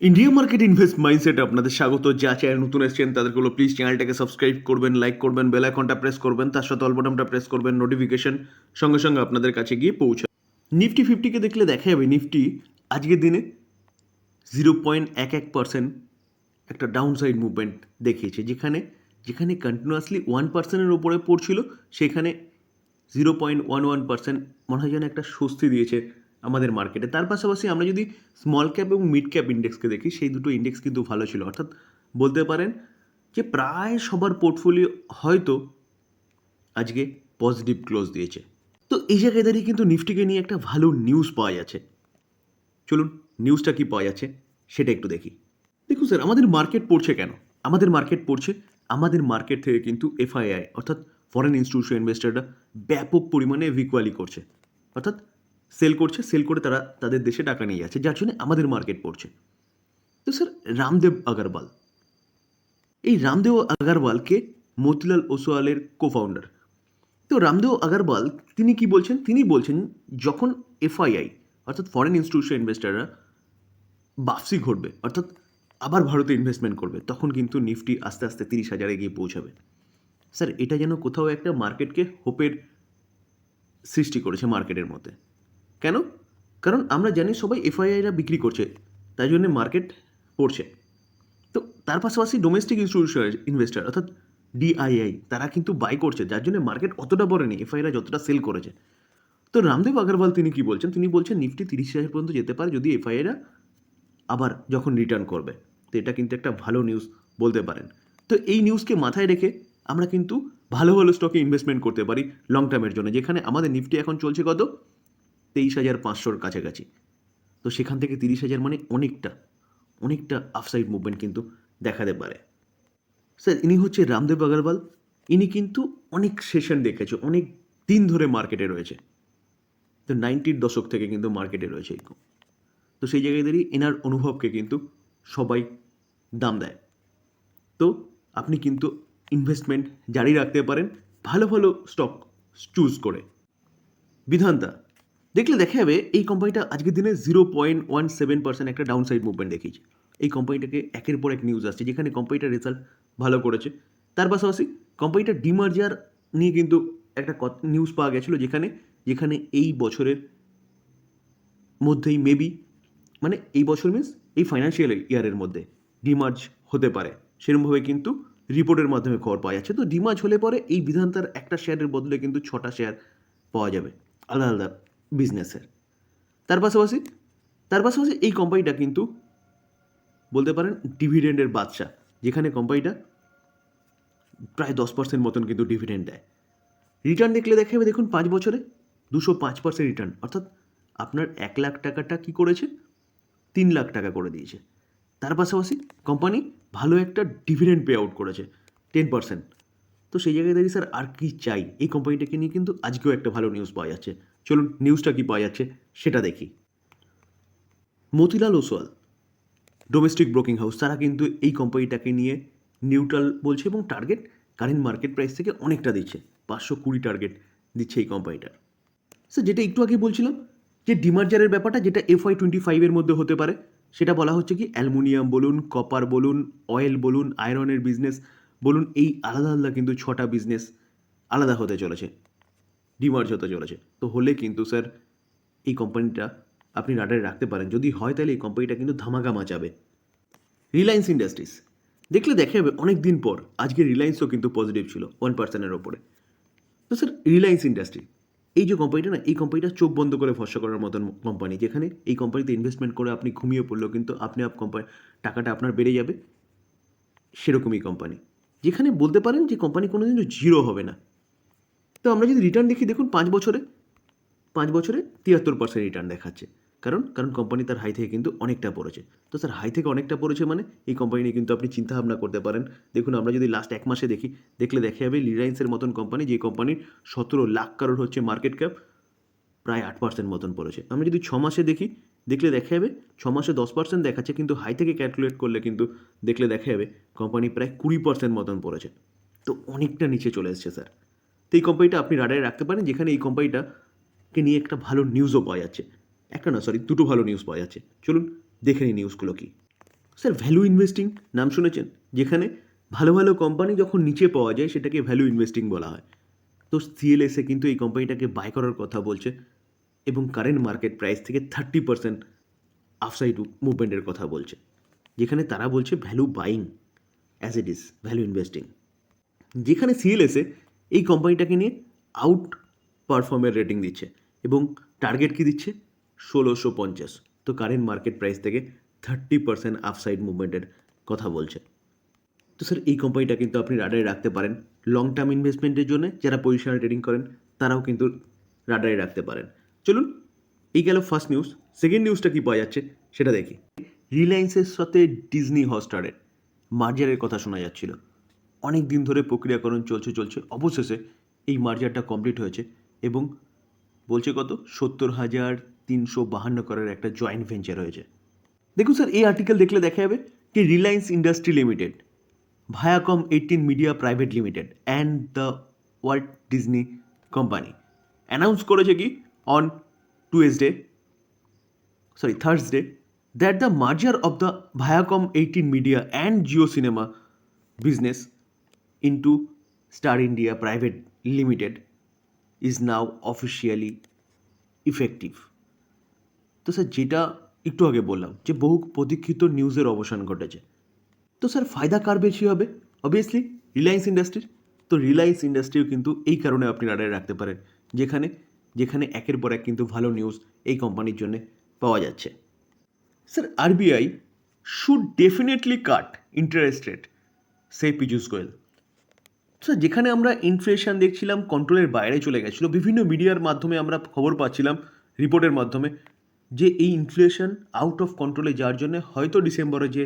India market invest মাইন্ডসেটে আপনাদের স্বাগত। যা চ্যানেল নতুন এসেছেন তাদেরগুলো প্লিজ চ্যানেলটাকে সাবস্ক্রাইব করবেন, লাইক করবেন, বেল আইকনটা প্রেস করবেন, তার সাথে অল বাটনটা প্রেস করবেন, নোটিফিকেশন সঙ্গে সঙ্গে আপনাদের কাছে গিয়ে পৌঁছাবে। নিফটি ফিফটিকে দেখলে দেখা যাবে নিফটি আজকের দিনে 0.11% একটা ডাউন সাইড মুভমেন্ট দেখিয়েছে, যেখানে যেখানে কন্টিনিউয়াসলি 1%-এর ওপরে পড়ছিল, সেখানে 0.11% মনে হয় যেন একটা স্বস্তি দিয়েছে আমাদের মার্কেটে। তার পাশাপাশি আমরা যদি স্মল ক্যাপ এবং মিড ক্যাপ ইন্ডেক্সকে দেখি, সেই দুটো ইন্ডেক্স কিন্তু ভালো ছিল। অর্থাৎ বলতে পারেন যে প্রায় সবার পোর্টফোলিও হয়তো আজকে পজিটিভ ক্লোজ দিয়েছে। তো এই জায়গায় দাঁড়িয়ে কিন্তু নিফটিকে নিয়ে একটা ভালো নিউজ পাওয়া যাচ্ছে। চলুন নিউজটা কি পাওয়া যাচ্ছে সেটা একটু দেখি। দেখুন স্যার, আমাদের মার্কেট পড়ছে কেন? আমাদের মার্কেট থেকে কিন্তু এফআইআই অর্থাৎ ফরেন ইনস্টিটিউশন ইনভেস্টররা ব্যাপক পরিমাণে ভিকুয়ালি করছে, অর্থাৎ সেল করে তারা তাদের দেশে টাকা নিয়ে যাচ্ছে, যার জন্য আমাদের মার্কেট পড়ছে। তো স্যার, রামদেব আগরওয়ালকে মতিলাল ওসওয়ালের কোফাউন্ডার। তো রামদেব আগরওয়াল তিনি কি বলছেন? তিনি বলছেন যখন এফআইআই অর্থাৎ ফরেন ইনস্টিটিউশন ইনভেস্টররা বাপসি ঘটবে, অর্থাৎ আবার ভারতে ইনভেস্টমেন্ট করবে, তখন কিন্তু নিফটি আস্তে আস্তে 30,000-এ গিয়ে পৌঁছাবে। স্যার, এটা যেন কোথাও একটা মার্কেটকে হোপের সৃষ্টি করেছে মার্কেটের মধ্যে। কেন? কারণ আমরা জানি সবাই এফআইআইরা বিক্রি করছে, তাই জন্য মার্কেট পড়ছে। তো তার পাশাপাশি ডোমেস্টিক ইনস্টিটিউশন ইনভেস্টর অর্থাৎ ডিআইআই তারা কিন্তু বাই করছে, যার জন্য মার্কেট অতটা পড়েনি এফআইআইরা যতটা সেল করেছে। তো রামদেব আগরওয়াল তিনি কি বলছেন? তিনি বলছেন নিফটি 30,000 পর্যন্ত যেতে পারে যদি এফআইআইরা আবার যখন রিটার্ন করবে। তো এটা কিন্তু একটা ভালো নিউজ বলতে পারেন। তো এই নিউজকে মাথায় রেখে আমরা কিন্তু ভালো ভালো স্টকে ইনভেস্টমেন্ট করতে পারি লং টার্মের জন্য, যেখানে আমাদের নিফটি এখন চলছে কত? 23,500-র কাছাকাছি। তো সেখান থেকে 30,000 মানে অনেকটা আপসাইড মুভমেন্ট কিন্তু দেখাতে পারে। স্যার, ইনি হচ্ছে রামদেব আগরওয়াল। ইনি কিন্তু অনেক সেশন দেখেছে, অনেক দিন ধরে মার্কেটে রয়েছে। তো 90-র দশক থেকে কিন্তু মার্কেটে রয়েছে। তো সেই জায়গায় দাঁড়িয়ে এনার অনুভবকে কিন্তু সবাই দাম দেয়। তো আপনি কিন্তু ইনভেস্টমেন্ট জারি রাখতে পারেন ভালো ভালো স্টক চুজ করে। বিধান্তা দেখলে দেখা যাবে এই কোম্পানিটা আজকের দিনে 0.17% একটা ডাউন সাইড মুভমেন্ট দেখিয়েছে। এই কোম্পানিটাকে একের পর এক নিউজ আসছে, যেখানে কোম্পানিটার রেজাল্ট ভালো করেছে। তার পাশাপাশি কোম্পানিটার ডিমার্জার নিয়ে কিন্তু একটা নিউজ পাওয়া গেছিলো, যেখানে যেখানে এই বছরের মধ্যেই মেবি, মানে এই বছর মিনস এই ফাইন্যান্সিয়াল ইয়ারের মধ্যে ডিমার্জ হতে পারে, সেরকমভাবে কিন্তু রিপোর্টের মাধ্যমে খবর পাওয়া যাচ্ছে। তো ডিমার্জ হলে পরে এই বিধান্তার একটা শেয়ারের বদলে কিন্তু 6টা শেয়ার পাওয়া যাবে আলাদা আলাদা বিজনেসের। তার পাশাপাশি তার পাশাপাশি এই কোম্পানিটা কিন্তু বলতে পারেন ডিভিডেন্ডের বাদশা, যেখানে কোম্পানিটা প্রায় 10% মতন কিন্তু ডিভিডেন্ড দেয়। রিটার্ন দেখলে দেখা যাবে, দেখুন 5 বছরে 205% রিটার্ন, অর্থাৎ আপনার 1,00,000 টাকাটা কী করেছে? 3,00,000 টাকা করে দিয়েছে। তার পাশাপাশি কোম্পানি ভালো একটা ডিভিডেন্ড পে আউট করেছে 10%। তো সেই জায়গায় দাঁড়িয়ে স্যার আর কি চাই? এই কোম্পানিটাকে নিয়ে কিন্তু আজকেও একটা ভালো নিউজ পাওয়া যাচ্ছে। চলুন নিউজটা কি পাওয়া যাচ্ছে সেটা দেখি। Motilal Oswal domestic broking house, তারা কিন্তু এই কোম্পানিটাকে নিয়ে নিউট্রাল বলছে এবং টার্গেট কারেন্ট মার্কেট প্রাইস থেকে অনেকটা দিচ্ছে, 520 টার্গেট দিচ্ছে এই কোম্পানিটার। স্যার, যেটা একটু আগে বলছিলাম যে ডিমার্জারের ব্যাপারটা, যেটা FY25-এর মধ্যে হতে পারে, সেটা বলা হচ্ছে কি অ্যালুমিনিয়াম বলুন, কপার বলুন, অয়েল বলুন, আয়রনের বিজনেস বলুন, এই আলাদা আলাদা কিন্তু 6টা বিজনেস আলাদা হতে চলেছে, ডিমার্জ হতে চলেছে। তো হলে কিন্তু স্যার এই কোম্পানিটা আপনি রাডারে রাখতে পারেন। যদি হয় তাহলে এই কোম্পানিটা কিন্তু ধামাকা মাচাবে। রিলায়েন্স ইন্ডাস্ট্রিজ দেখলে দেখা যাবে অনেক দিন পর আজকে রিলায়েন্সও কিন্তু পজিটিভ ছিল 1%-এর ওপরে। তো স্যার রিলায়েন্স ইন্ডাস্ট্রি এই যে কোম্পানিটা না, এই কোম্পানিটা চোখ বন্ধ করে ভরসা করার মতন কোম্পানি, যেখানে এই কোম্পানিতে ইনভেস্টমেন্ট করে আপনি ঘুমিয়ে পড়লেও কিন্তু আপনি টাকাটা আপনার বেড়ে যাবে, সেরকমই কোম্পানি, যেখানে বলতে পারেন যে কোম্পানি কোনোদিনও জিরো হবে না। তো আমরা যদি রিটার্ন দেখি, দেখুন 5 বছরে 73% রিটার্ন দেখাচ্ছে। কারণ কারণ কোম্পানি তার হাই থেকে কিন্তু অনেকটা পড়েছে। তো স্যার হাই থেকে অনেকটা পড়েছে মানে এই কোম্পানি নিয়ে কিন্তু আপনি চিন্তাভাবনা করতে পারেন। দেখুন আমরা যদি লাস্ট 1 মাসে দেখি, দেখলে দেখা যাবে রিলায়েন্সের মতন কোম্পানি, যে কোম্পানির 17 লাখ কারোর হচ্ছে মার্কেট ক্যাপ, প্রায় 8% মতন পড়েছে। আমরা যদি 6 মাসে দেখি, দেখলে দেখা যাবে 6 মাসে 10% দেখাচ্ছে, কিন্তু হাই থেকে ক্যালকুলেট করলে কিন্তু দেখলে দেখা যাবে কোম্পানি প্রায় 20% মতন পড়েছে। তো অনেকটা নিচে চলে এসেছে স্যার। তো এই কোম্পানিটা আপনি রাডারে রাখতে পারেন, যেখানে এই কোম্পানিটাকে নিয়ে একটা ভালো নিউজও পাওয়া যাচ্ছে। একটা না সরি, দুটো ভালো নিউজ পাওয়া যাচ্ছে। চলুন দেখে নিই নিউজগুলো কি। স্যার ভ্যালু ইনভেস্টিং নাম শুনেছেন, যেখানে ভালো ভালো কোম্পানি যখন নিচে পাওয়া যায় সেটাকে ভ্যালু ইনভেস্টিং বলা হয়। তো সিএলএসএ কিন্তু এই কোম্পানিটাকে বাই করার কথা বলছে এবং কারেন্ট মার্কেট প্রাইস থেকে 30% আফসাইড মুভমেন্টের কথা বলছে, যেখানে তারা বলছে value buying as it is value investing, যেখানে সিএলএসএ এই কোম্পানিটাকে নিয়ে আউট পারফর্মের রেটিং দিচ্ছে এবং টার্গেট কি দিচ্ছে 1650। তো কারেন্ট মার্কেট প্রাইস থেকে 30% আফসাইড মুভমেন্টের কথা বলছে। তো স্যার এই কোম্পানিটা কিন্তু আপনি রাডারে রাখতে পারেন লং টার্ম ইনভেস্টমেন্টের জন্য, যারা পজিশনাল ট্রেডিং করেন তারাও কিন্তু রাডারে রাখতে পারেন। চলুন, এই গেল ফার্স্ট নিউজ। সেকেন্ড নিউজটা কি পাওয়া যাচ্ছে সেটা দেখি। রিলায়েন্সের সাথে ডিজনি হটস্টারের মার্জারের কথা শোনা যাচ্ছিল, অনেক দিন ধরে প্রক্রিয়াকরণ চলছে, অবশেষে এই মার্জারটা কমপ্লিট হয়েছে এবং বলছে কত 70,352 করের একটা জয়েন্ট ভেঞ্চার হয়েছে। দেখুন স্যার, এই আর্টিকেল দেখলে দেখা যাবে যে Reliance industry limited, Viacom 18 media private limited and the Walt Disney company announce করেছে কি on Thursday that the merger of the Viacom 18 Media and Jio Cinema business into Star India Private Limited is now officially effective. তো sir যেটা একটু আগে বললাম যে বহু প্রতীক্ষিত নিউজের অবসান ঘটেছে। তো স্যার ফায়দা কার বেশি হবে? অবভিয়াসলি রিলায়েন্স ইন্ডাস্ট্রির। তো রিলায়েন্স ইন্ডাস্ট্রিও কিন্তু এই কারণে আপনি রাডারে রাখতে পারেন, যেখানে একের পর এক কিন্তু ভালো নিউজ এই কোম্পানির জন্য পাওয়া যাচ্ছে। Sir RBI should definitely cut interest rate, says Piyush Goyal. Sir যেখানে আমরা ইনফ্লেশন দেখছিলাম কন্ট্রোলের বাইরে চলে গেছিলো, বিভিন্ন মিডিয়ার মাধ্যমে আমরা খবর পাচ্ছিলাম, রিপোর্টের মাধ্যমে, যে এই ইনফ্লেশন আউট অফ কন্ট্রোলে যাওয়ার জন্য হয়তো ডিসেম্বরে যে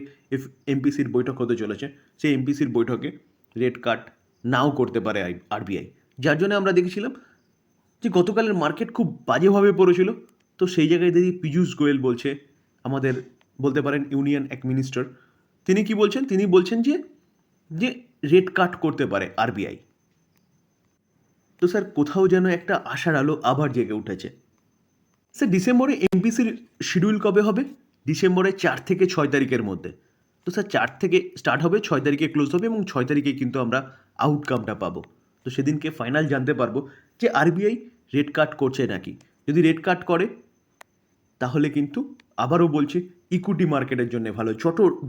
এমপিসির বৈঠক হতে চলেছে সেই এমপিসির বৈঠকে রেট কাট নাও করতে পারে আরবিআই, যার জন্য আমরা দেখেছিলাম যে গতকালের মার্কেট খুব বাজেভাবে পড়েছিল। তো সেই জায়গায় দেখি পীযূষ গোয়েল বলছে, আমাদের বলতে পারেন ইউনিয়ন এক মিনিস্টার, তিনি কি বলছেন? তিনি বলছেন যে রেট কাট করতে পারে আরবিআই। তো স্যার কোথাও যেন একটা আশার আলো আবার জেগে উঠেছে। স্যার ডিসেম্বরে এমপিসির শিডিউল কবে হবে? ডিসেম্বরে 4 থেকে 6 তারিখের মধ্যে। তো স্যার 4 থেকে স্টার্ট হবে, 6 তারিখে ক্লোজ হবে এবং 6 তারিখে কিন্তু আমরা আউটকামটা পাবো। তো সেদিনকে ফাইনাল জানতে পারবো যে আরবিআই রেট কাট করছে নাকি। যদি রেট কাট করে তাহলে কিন্তু আবারও বলছি ইকুইটি মার্কেটের জন্য ভালো।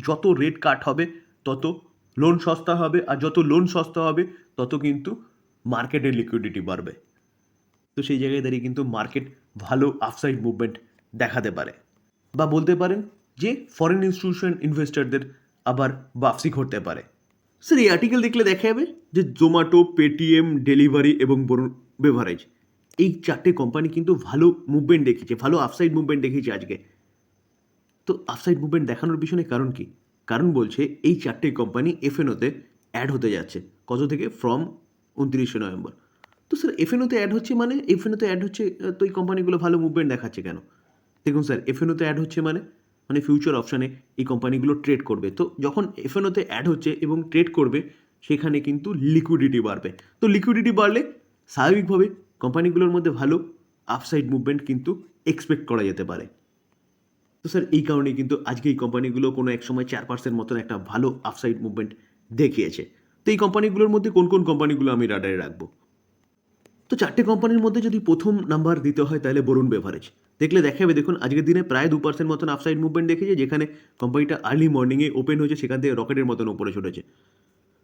যত রেট কাট হবে তত লোন সস্তা হবে, আর যত লোন সস্তা হবে তত কিন্তু মার্কেটের লিকুইডিটি বাড়বে। তো সেই জায়গায় দাঁড়িয়ে কিন্তু মার্কেট ভালো আপসাইড মুভমেন্ট দেখাতে পারে, বা বলতে পারেন যে ফরেন ইনস্টিটিউশন ইনভেস্টরদের আবার বাপসি ঘটতে পারে। স্যার এই আর্টিকেল দেখলে দেখা যাবে যে জোম্যাটো, পেটিএম, ডেলিভারি এবং বরুণ বেভারেজ, এই 4টে কোম্পানি কিন্তু ভালো মুভমেন্ট দেখিয়েছে, ভালো আপসাইড মুভমেন্ট দেখিয়েছে আজকে। তো আপসাইড মুভমেন্ট দেখানোর পিছনে কারণ কি? কারণ বলছে এই 4টে কোম্পানি এফএনওতে অ্যাড হতে যাচ্ছে। কত থেকে? ফ্রম 29শে নভেম্বর। তো স্যার এফএনওতে অ্যাড হচ্ছে তো এই কোম্পানিগুলো ভালো মুভমেন্ট দেখাচ্ছে কেন? দেখুন স্যার, এফএনওতে অ্যাড হচ্ছে মানে ফিউচার অপশানে এই কোম্পানিগুলো ট্রেড করবে। তো যখন এফএনওতে অ্যাড হচ্ছে এবং ট্রেড করবে সেখানে কিন্তু লিকুইডিটি বাড়বে। তো লিকুইডিটি বাড়লে স্বাভাবিকভাবে কোম্পানিগুলোর মধ্যে ভালো আপসাইড মুভমেন্ট কিন্তু এক্সপেক্ট করা যেতে পারে। তো স্যার এই কারণেই কিন্তু আজকে এই কোম্পানিগুলো কোনো এক সময় 4% মতন একটা ভালো আপসাইড মুভমেন্ট দেখিয়েছে। তো এই কোম্পানিগুলোর মধ্যে কোন কোন কোম্পানিগুলো আমি রাডারে রাখবো? তো 4টে কোম্পানির মধ্যে যদি প্রথম নাম্বার দিতে হয় তাহলে বরুণ বেভারেজ। দেখলে দেখা যাবে, দেখুন আজকের দিনে প্রায় 2% মতন আপসাইড মুভমেন্ট দেখেছে, যেখানে কোম্পানিটা আর্লি মর্নিংয়ে ওপেন হয়েছে, সেখান থেকে রকেটের মতন উপরে চলেছে।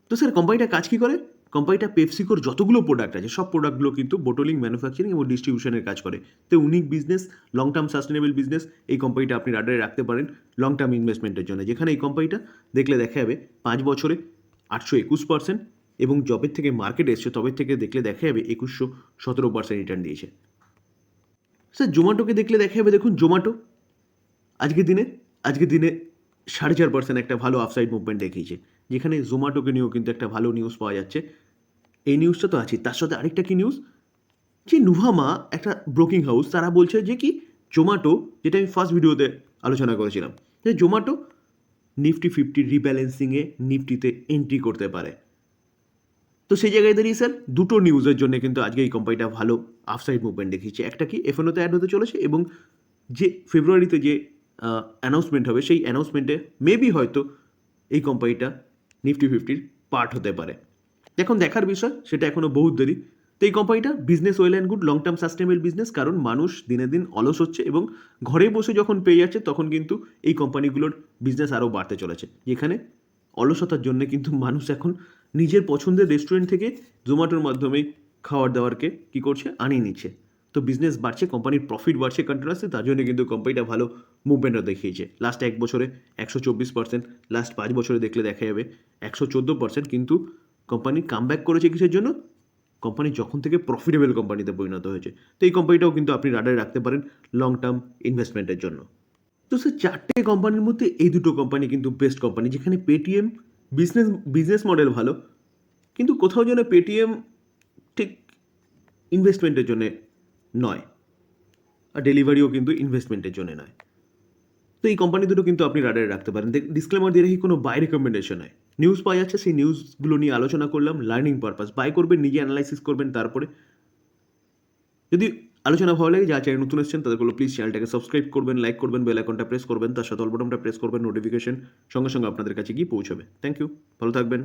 তো স্যার কোম্পানিটা কাজ কী করে? কোম্পানিটা পেপসিকোর যতগুলো প্রোডাক্ট আছে সব প্রোডাক্টগুলো কিন্তু বোটলিং, ম্যানুফ্যাকচারিং এবং ডিস্ট্রিবিউশনের কাজ করে। তো unique business, long term sustainable business, এই কোম্পানিটা আপনি রাডারে রাখতে পারেন লং টার্ম ইনভেস্টমেন্টের জন্য, যেখানে এই কোম্পানিটা দেখলে দেখা যাবে 5 বছরে 821% এবং জবের থেকে মার্কেট এসছে তবে থেকে দেখলে দেখা যাবে 2117% রিটার্ন দিয়েছে। স্যার জোম্যাটোকে দেখলে দেখা যাবে, দেখুন জোম্যাটো আজকের দিনে 4.5% একটা ভালো আপসাইড মুভমেন্ট দেখিয়েছে, যেখানে জোম্যাটোকে নিয়েও কিন্তু একটা ভালো নিউজ পাওয়া যাচ্ছে। এই নিউজটা তো আছে, তার সাথে আরেকটা কি নিউজ, যে নুভামা একটা ব্রোকিং হাউস, তারা বলছে যে কি জোম্যাটো, যেটা আমি ফার্স্ট ভিডিওতে আলোচনা করেছিলাম, যে জোম্যাটো নিফটি 50 রিব্যালেন্সিংয়ে নিফটিতে এন্ট্রি করতে পারে। তো সেই জায়গায় দাঁড়িয়ে স্যার দুটো নিউজের জন্য কিন্তু আজকে এই কোম্পানিটা ভালো আপসাইড মুভমেন্ট দেখিয়েছে। একটা কি এফএনওতে অ্যাড হতে চলেছে, এবং যে ফেব্রুয়ারিতে যে অ্যানাউন্সমেন্ট হবে, সেই অ্যানাউন্সমেন্টে মেবি হয়তো এই কোম্পানিটা নিফটি ফিফটির পার্ট হতে পারে। এখন দেখার বিষয়, সেটা এখনও বহুত দেরি। তো এই কোম্পানিটা business well and good, long term sustainable business, কারণ মানুষ দিনে দিন অলস হচ্ছে এবং ঘরে বসে যখন পেয়ে যাচ্ছে তখন কিন্তু এই কোম্পানিগুলোর বিজনেস আরও বাড়তে চলেছে, যেখানে অলসতার জন্য কিন্তু মানুষ এখন নিজের পছন্দের রেস্টুরেন্ট থেকে জোম্যাটোর মাধ্যমে খাবার দাবারকে কী করছে, আনিয়ে নিচ্ছে। তো বিজনেস বাড়ছে, কোম্পানির প্রফিট বাড়ছে কন্টিনিউয়াসলি, তার জন্য কিন্তু কোম্পানিটা ভালো মুভমেন্টও দেখিয়েছে। লাস্ট 1 বছরে 124%, লাস্ট 5 বছরে দেখলে দেখা যাবে 114%। কিন্তু কোম্পানি কামব্যাক করেছে কিসের জন্য? কোম্পানি যখন থেকে প্রফিটেবল কোম্পানিতে পরিণত হয়েছে। তো এই কোম্পানিটাও কিন্তু আপনি রাডারে রাখতে পারেন লং টার্ম ইনভেস্টমেন্টের জন্য। তো স্যার, 4টে কোম্পানির মধ্যে এই দুটো কোম্পানি কিন্তু বেস্ট কোম্পানি, যেখানে পেটিএম বিজনেস মডেল ভালো, কিন্তু কোথাও যেন পেটিএম ঠিক ইনভেস্টমেন্টের জন্য নয়, আর ডেলিভারিও কিন্তু ইনভেস্টমেন্টের জন্য নয়। তো এই কোম্পানি দুটো কিন্তু আপনি রাডারে রাখতে পারেন। ডিসক্লেমার দিয়ে রাখি, কোনো বাই রেকমেন্ডেশন নয়। নিউজ পাওয়া যাচ্ছে, সেই নিউজগুলো নিয়ে আলোচনা করলাম, লার্নিং পারপাস। বাই করবেন, নিজে অ্যানালাইসিস করবেন, তারপরে যদি আলোচনা ভালো লাগে, যারা চ্যানেল নতুন এসেছেন তাদেরগুলো প্লিজ চ্যানেলটাকে সাবস্ক্রাইব করবেন, লাইক করবেন, বেল আইকনটা প্রেস করবেন, তার সাথে অল বাটনটা প্রেস করবেন, নোটিফিকেশন সঙ্গে সঙ্গে আপনাদের কাছে গিয়ে পৌঁছবে। থ্যাংক ইউ, ভালো থাকবেন।